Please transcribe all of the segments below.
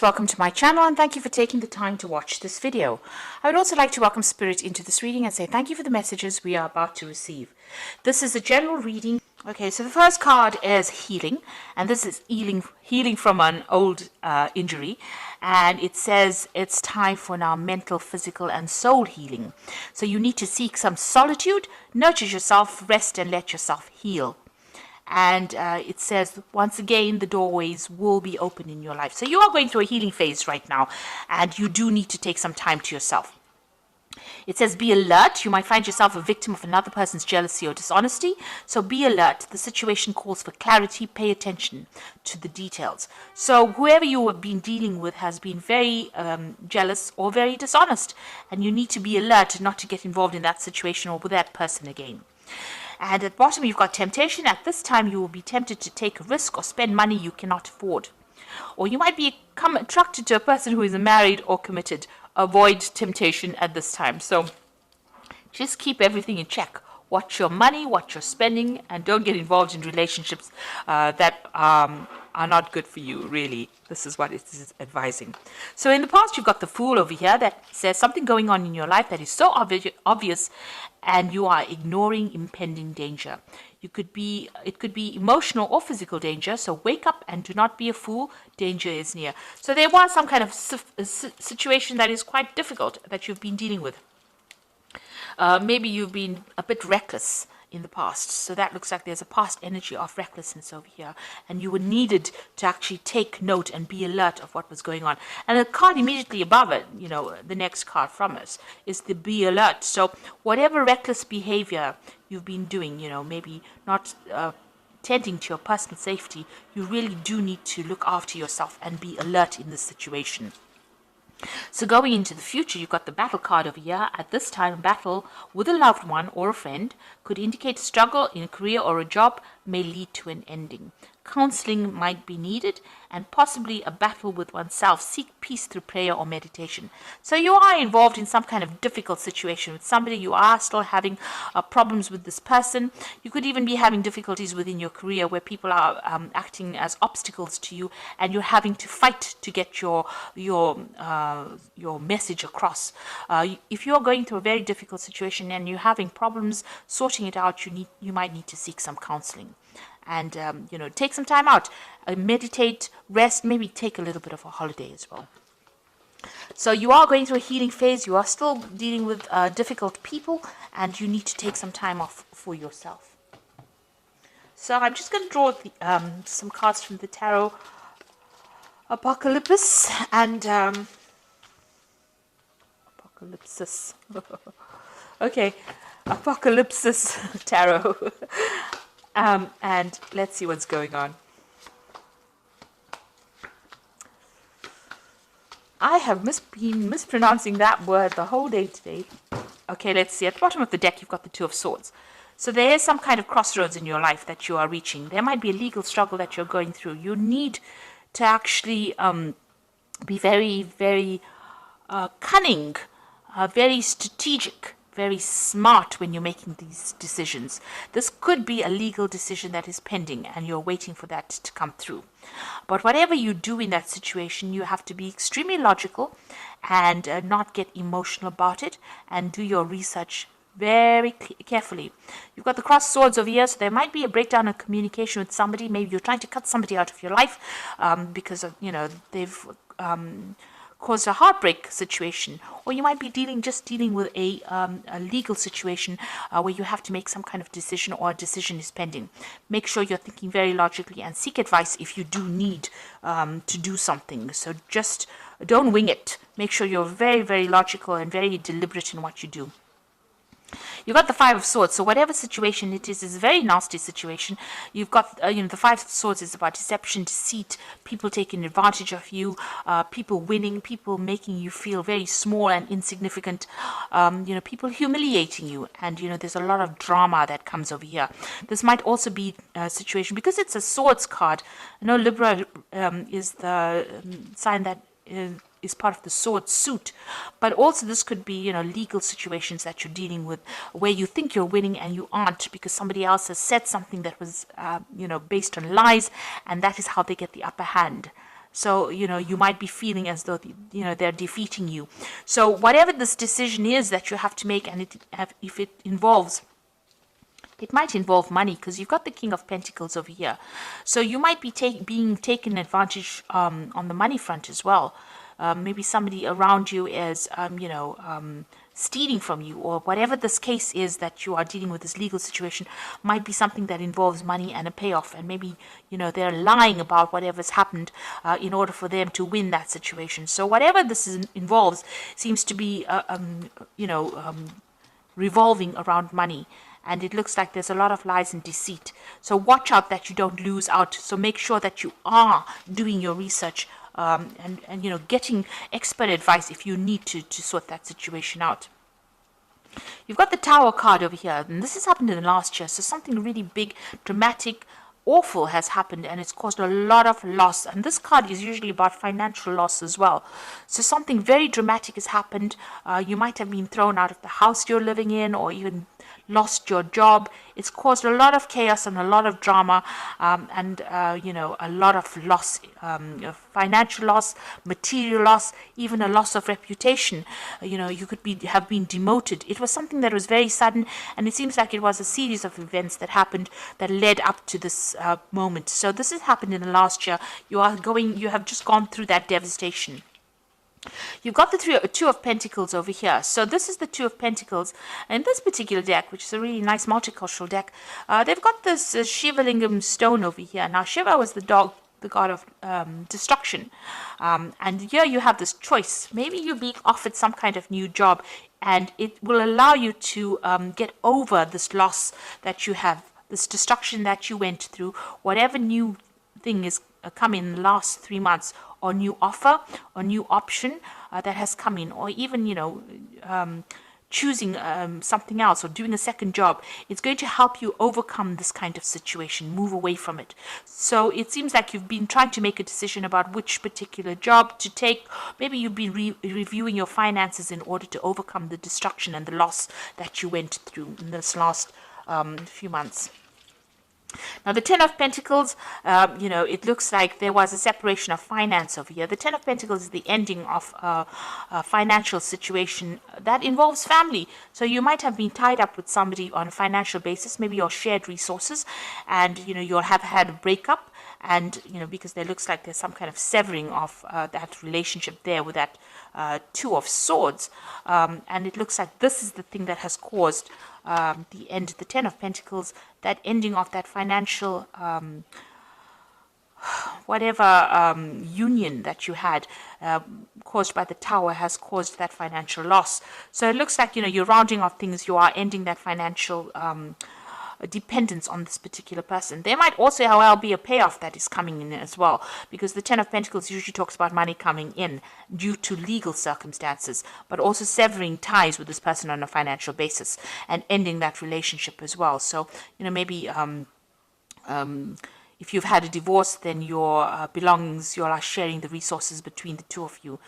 Welcome to my channel and thank you for taking the time to watch this video. I would also like to welcome Spirit into this reading and say thank you for the messages we are about to receive. This is a general reading. Okay, so the first card is healing, and this is healing from an old injury, and it says it's time for now mental, physical and soul healing. So you need to seek some solitude, nurture yourself, rest and let yourself heal. And it says, once again, the doorways will be open in your life. So you are going through a healing phase right now, and you do need to take some time to yourself. It says, be alert. You might find yourself a victim of another person's jealousy or dishonesty. So be alert. The situation calls for clarity. Pay attention to the details. So whoever you have been dealing with has been very jealous or very dishonest. And you need to be alert not to get involved in that situation or with that person again. And at the bottom, you've got temptation. At this time, you will be tempted to take a risk or spend money you cannot afford. Or you might become attracted to a person who is married or committed. Avoid temptation at this time. So just keep everything in check. Watch your money, watch your spending, and don't get involved in relationships that are not good for you, really. This is what it is advising. So in the past, you've got the Fool over here that says something going on in your life that is so obvious and you are ignoring impending danger. It could be emotional or physical danger, so wake up and do not be a fool. Danger is near. So there was some kind of situation that is quite difficult that you've been dealing with. Maybe you've been a bit reckless in the past. So that looks like there's a past energy of recklessness over here. And you were needed to actually take note and be alert of what was going on. And the card immediately above it, the next card from us, is the be alert. So whatever reckless behavior you've been doing, maybe not tending to your personal safety, you really do need to look after yourself and be alert in this situation. So going into the future, you've got the battle card over here. At this time, battle with a loved one or a friend could indicate a struggle in a career or a job may lead to an ending. Counseling might be needed and possibly a battle with oneself. Seek peace through prayer or meditation. So you are involved in some kind of difficult situation with somebody. You are still having problems with this person. You could even be having difficulties within your career where people are acting as obstacles to you, and you're having to fight to get your message across. If you're going through a very difficult situation and you're having problems sorting it out, you might need to seek some counseling. And, take some time out, meditate, rest, maybe take a little bit of a holiday as well. So you are going through a healing phase. You are still dealing with difficult people, and you need to take some time off for yourself. So I'm just going to draw some cards from the Tarot Apocalypse and Apocalypsis. Okay, Apocalypsis Tarot. And let's see what's going on. I have been mispronouncing that word the whole day today. Okay, let's see. At the bottom of the deck, you've got the Two of Swords. So there is some kind of crossroads in your life that you are reaching. There might be a legal struggle that you're going through. You need to actually be very, very cunning, very strategic, very smart when you're making these decisions. This could be a legal decision that is pending and you're waiting for that to come through. But whatever you do in that situation, you have to be extremely logical and not get emotional about it, and do your research very carefully. You've got the crossed swords over here, so there might be a breakdown of communication with somebody. Maybe you're trying to cut somebody out of your life because of, they've caused a heartbreak situation, or you might be dealing with a legal situation where you have to make some kind of decision, or a decision is pending. Make sure you're thinking very logically and seek advice if you do need to do something. So just don't wing it. Make sure you're very, very logical and very deliberate in what you do. You've got the Five of Swords. So whatever situation it is a very nasty situation. You've got, the Five of Swords is about deception, deceit, people taking advantage of you, people winning, people making you feel very small and insignificant, people humiliating you. And, there's a lot of drama that comes over here. This might also be a situation, because it's a Swords card. Libra is the sign that is part of the sword suit, but also this could be legal situations that you're dealing with where you think you're winning and you aren't, because somebody else has said something that was based on lies, and that is how they get the upper hand. So, you might be feeling as though, they're defeating you. So whatever this decision is that you have to make, and if it might involve money, because you've got the King of Pentacles over here. So you might be being taken advantage on the money front as well. Maybe somebody around you is, stealing from you, or whatever this case is that you are dealing with, this legal situation might be something that involves money and a payoff. And maybe, they're lying about whatever's happened in order for them to win that situation. So whatever this involves seems to be, revolving around money. And it looks like there's a lot of lies and deceit. So watch out that you don't lose out. So make sure that you are doing your research and getting expert advice if you need to sort that situation out. You've got the Tower card over here, and this has happened in the last year. So something really big, dramatic, awful has happened, and it's caused a lot of loss. And this card is usually about financial loss as well. So something very dramatic has happened. You might have been thrown out of the house you're living in, or even lost your job. It's caused a lot of chaos and a lot of drama, and a lot of loss, financial loss, material loss, even a loss of reputation. You could have been demoted. It was something that was very sudden, and it seems like it was a series of events that happened that led up to this moment. So this has happened in the last year. You have just gone through that devastation. You've got the Two of Pentacles over here. So this is the Two of Pentacles. And this particular deck, which is a really nice multicultural deck, they've got this Shiva Lingam stone over here. Now, Shiva was the god of destruction. And here you have this choice. Maybe you're being offered some kind of new job, and it will allow you to get over this loss that you have, this destruction that you went through, whatever new thing is come in the last 3 months, or new offer or new option that has come in, or even choosing something else or doing a second job. It's going to help you overcome this kind of situation, move away from it. So it seems like you've been trying to make a decision about which particular job to take. Maybe you've been reviewing your finances in order to overcome the destruction and the loss that you went through in this last few months. Now, the Ten of Pentacles, it looks like there was a separation of finance over here. The Ten of Pentacles is the ending of a financial situation that involves family. So you might have been tied up with somebody on a financial basis, maybe your shared resources, and, you'll have had a breakup. And, because there looks like there's some kind of severing of that relationship there with that Two of Swords. And it looks like this is the thing that has caused the end, the Ten of Pentacles, that ending of that financial union that you had caused by the Tower has caused that financial loss. So it looks like, you're rounding off things, you are ending that financial dependence on this particular person. There might also, however, be a payoff that is coming in as well, because the Ten of Pentacles usually talks about money coming in due to legal circumstances, but also severing ties with this person on a financial basis and ending that relationship as well. So, maybe if you've had a divorce, then your belongings, you are sharing the resources between the two of you.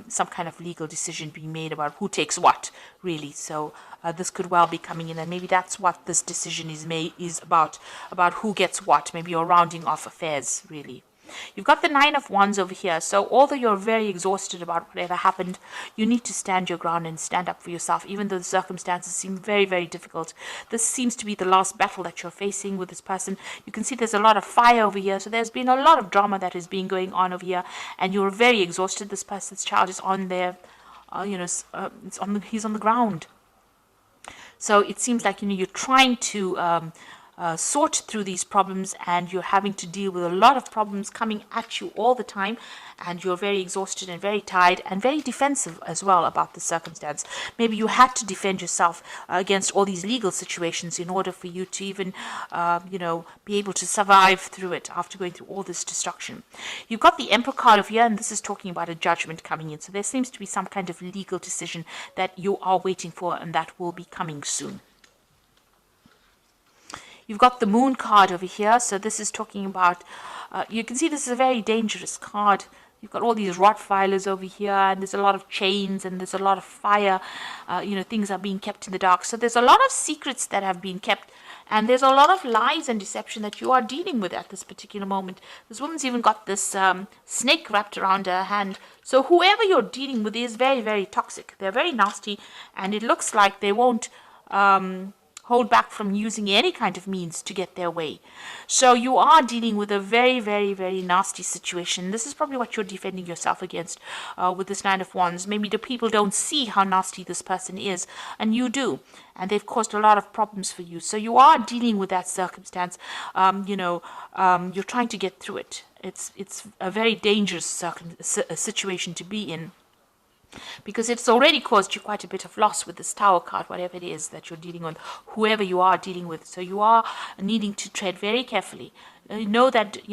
Some kind of legal decision being made about who takes what, really. So this could well be coming in, and maybe that's what this decision is about who gets what. Maybe you're rounding off affairs, really. You've got the Nine of Wands over here. So although you're very exhausted about whatever happened, you need to stand your ground and stand up for yourself, even though the circumstances seem very, very difficult. This seems to be the last battle that you're facing with this person. You can see there's a lot of fire over here. So there's been a lot of drama that has been going on over here, and you're very exhausted. This person's child is on there, he's on the ground. So it seems like, you're trying to sort through these problems, and you're having to deal with a lot of problems coming at you all the time, and you're very exhausted and very tired and very defensive as well about the circumstance. Maybe you had to defend yourself against all these legal situations in order for you to even be able to survive through it after going through all this destruction. You've got the Emperor card over here, and this is talking about a judgment coming in. So there seems to be some kind of legal decision that you are waiting for, and that will be coming soon. You've got the Moon card over here. So this is talking about, you can see this is a very dangerous card. You've got all these Rottweilers over here, and there's a lot of chains, and there's a lot of fire. Things are being kept in the dark. So there's a lot of secrets that have been kept, And there's a lot of lies and deception that you are dealing with at this particular moment. This woman's even got this snake wrapped around her hand. So whoever you're dealing with is very, very toxic. They're very nasty, and it looks like they won't hold back from using any kind of means to get their way. So you are dealing with a very, very, very nasty situation. This is probably what you're defending yourself against with this Nine of Wands. Maybe the people don't see how nasty this person is, and you do. And they've caused a lot of problems for you. So you are dealing with that circumstance. You're trying to get through it. It's a very dangerous situation to be in, because it's already caused you quite a bit of loss with this Tower card, whatever it is that you're dealing with, whoever you are dealing with. So you are needing to tread very carefully. Know that,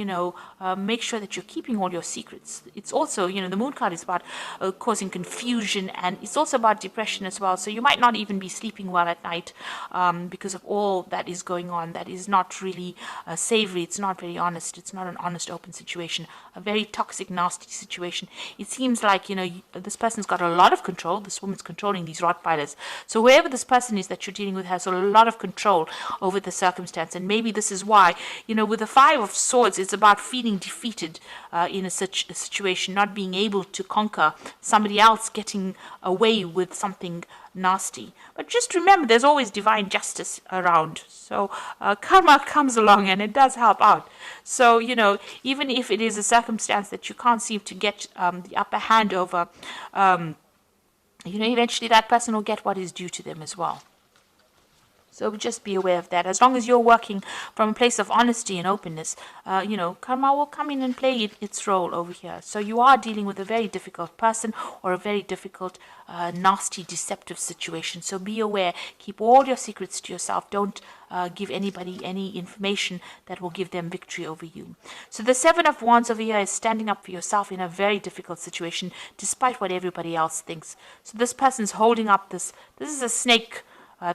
make sure that you're keeping all your secrets. It's also, the Moon card is about causing confusion, and it's also about depression as well. So you might not even be sleeping well at night because of all that is going on. That is not really savory. It's not very honest. It's not an honest, open situation. A very toxic, nasty situation. It seems like, this person's got a lot of control. This woman's controlling these Rottweilers. So whoever this person is that you're dealing with has a lot of control over the circumstance. And maybe this is why, with the Five of Swords, it's about feeling defeated in a situation, not being able to conquer somebody else, getting away with something nasty. But just remember, there's always divine justice around. So karma comes along and it does help out. So, even if it is a circumstance that you can't seem to get the upper hand over, eventually that person will get what is due to them as well. So just be aware of that. As long as you're working from a place of honesty and openness, karma will come in and play its role over here. So you are dealing with a very difficult person or a very difficult, nasty, deceptive situation. So be aware. Keep all your secrets to yourself. Don't give anybody any information that will give them victory over you. So the Seven of Wands over here is standing up for yourself in a very difficult situation, despite what everybody else thinks. So this person's holding up this is a snake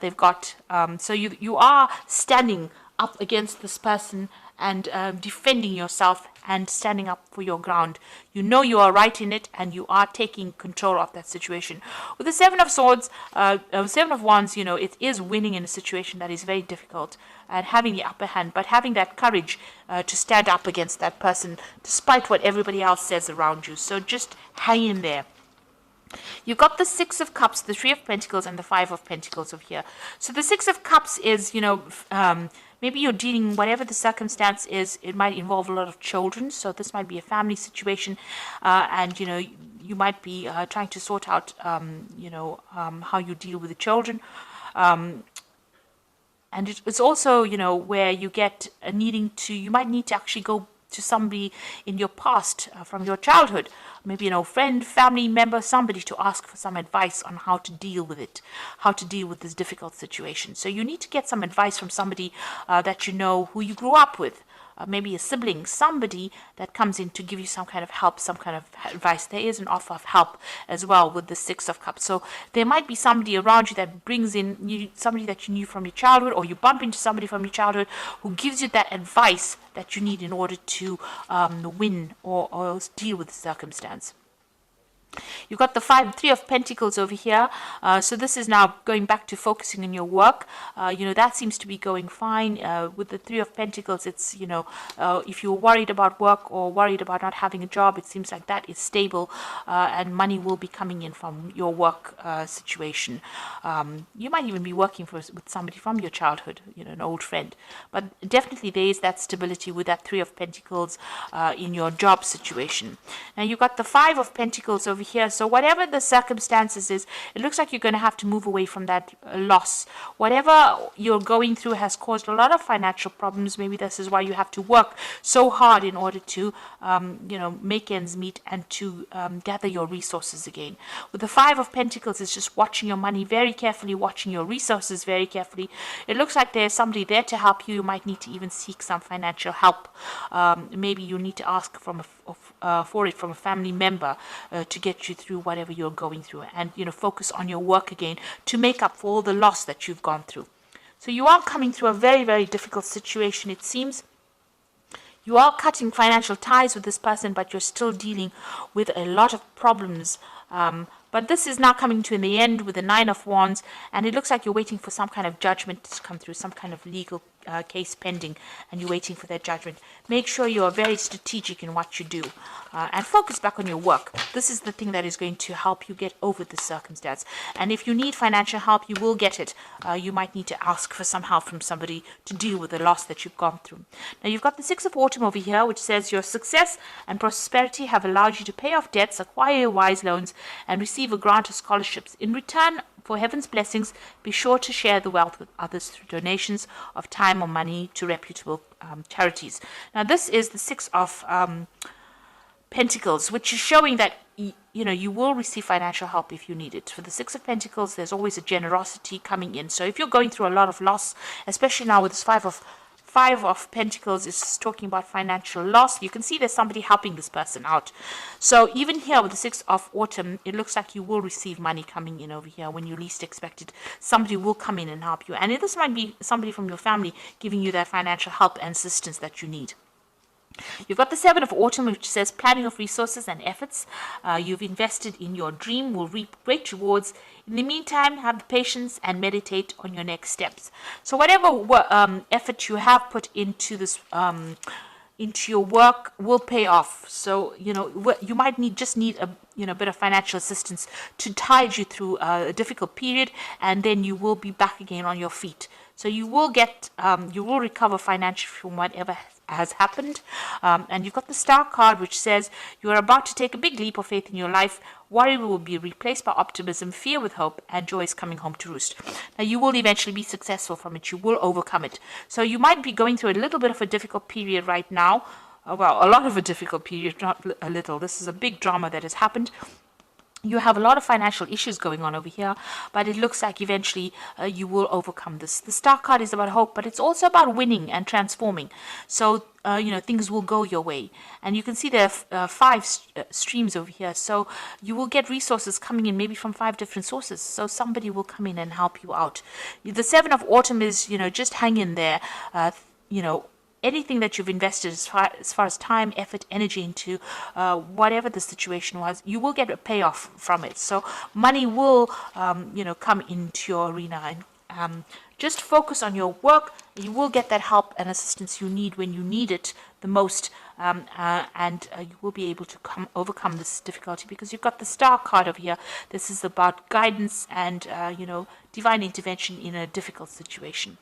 they've got. So you are standing up against this person and defending yourself and standing up for your ground. You know you are right in it, and you are taking control of that situation. With the Seven of Swords, Seven of Wands, it is winning in a situation that is very difficult and having the upper hand, but having that courage to stand up against that person despite what everybody else says around you. So just hang in there. You've got the Six of Cups, the Three of Pentacles, and the Five of Pentacles over here. So the Six of Cups is, maybe you're dealing, whatever the circumstance is, it might involve a lot of children. So this might be a family situation, and, you might be trying to sort out, how you deal with the children. And it's also, where you get you might need to actually go to somebody in your past from your childhood, maybe friend, family member, somebody, to ask for some advice on how to deal with it, how to deal with this difficult situation. So you need to get some advice from somebody that who you grew up with, maybe a sibling, somebody that comes in to give you some kind of help, some kind of advice. There is an offer of help as well with the Six of Cups. So there might be somebody around you that brings in somebody that you knew from your childhood, or you bump into somebody from your childhood who gives you that advice that you need in order to win or deal with the circumstance. You've got the Three of Pentacles over here. So this is now going back to focusing on your work. That seems to be going fine. With the Three of Pentacles, it's, if you're worried about work or worried about not having a job, it seems like that is stable, and money will be coming in from your work situation. You might even be working with somebody from your childhood, an old friend. But definitely there is that stability with that Three of Pentacles in your job situation. Now you've got the Five of Pentacles over here. So whatever the circumstances is, it looks like you're going to have to move away from that loss. Whatever you're going through has caused a lot of financial problems. Maybe this is why you have to work so hard in order to, make ends meet and to gather your resources again. With the Five of Pentacles, it's just watching your money very carefully, watching your resources very carefully. It looks like there's somebody there to help you. You might need to even seek some financial help. Maybe you need to ask for it from a family member to get you through whatever you're going through, and focus on your work again to make up for all the loss that you've gone through. So you are coming through a very, very difficult situation, it seems. You are cutting financial ties with this person, but you're still dealing with a lot of problems. But this is now coming to the end with the Nine of Wands, and it looks like you're waiting for some kind of judgment to come through, some kind of legal case pending, and you're waiting for that judgment. Make sure you are very strategic in what you do, and focus back on your work. This is the thing that is going to help you get over this circumstance. And if you need financial help, you will get it. You might need to ask for some help from somebody to deal with the loss that you've gone through. Now, you've got the Six of Autumn over here, which says your success and prosperity have allowed you to pay off debts, acquire wise loans, and receive a grant of scholarships. In return for heaven's blessings, be sure to share the wealth with others through donations of time or money to reputable charities. Now, this is the Six of Pentacles, which is showing that you will receive financial help if you need it. For the Six of Pentacles, there's always a generosity coming in. So if you're going through a lot of loss, especially now with this Five of Pentacles is talking about financial loss, you can see there's somebody helping this person out. So even here with the Six of Autumn, it looks like you will receive money coming in over here when you least expect it. Somebody will come in and help you, and this might be somebody from your family giving you that financial help and assistance that you need. You've got the Seven of Autumn, which says planning of resources and efforts you've invested in your dream will reap great rewards. In the meantime, have the patience and meditate on your next steps. So whatever effort you have put into this, into your work, will pay off. So you might just need a bit of financial assistance to tide you through a difficult period, and then you will be back again on your feet. So you will recover financially from whatever has happened. And you've got the Star card, which says you are about to take a big leap of faith in your life. Worry will be replaced by optimism, fear with hope, and joy is coming home to roost. Now, you will eventually be successful from it. You will overcome it. So you might be going through a little bit of a difficult period right now. Well, a lot of a difficult period, not a little. This is a big drama that has happened. You have a lot of financial issues going on over here, but it looks like eventually you will overcome this. The Star card is about hope, but it's also about winning and transforming. So, things will go your way. And you can see there are 5 streams over here. So you will get resources coming in maybe from 5 different sources. So somebody will come in and help you out. The Seven of Autumn is, just hang in there, anything that you've invested as far as time, effort, energy into whatever the situation was, you will get a payoff from it. So money will, come into your arena. And just focus on your work. You will get that help and assistance you need when you need it the most. And you will be able to overcome this difficulty, because you've got the Star card over here. This is about guidance and, divine intervention in a difficult situation.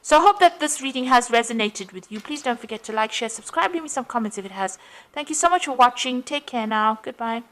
So I hope that this reading has resonated with you. Please don't forget to like, share, subscribe, leave me some comments if it has. Thank you so much for watching. Take care now. Goodbye.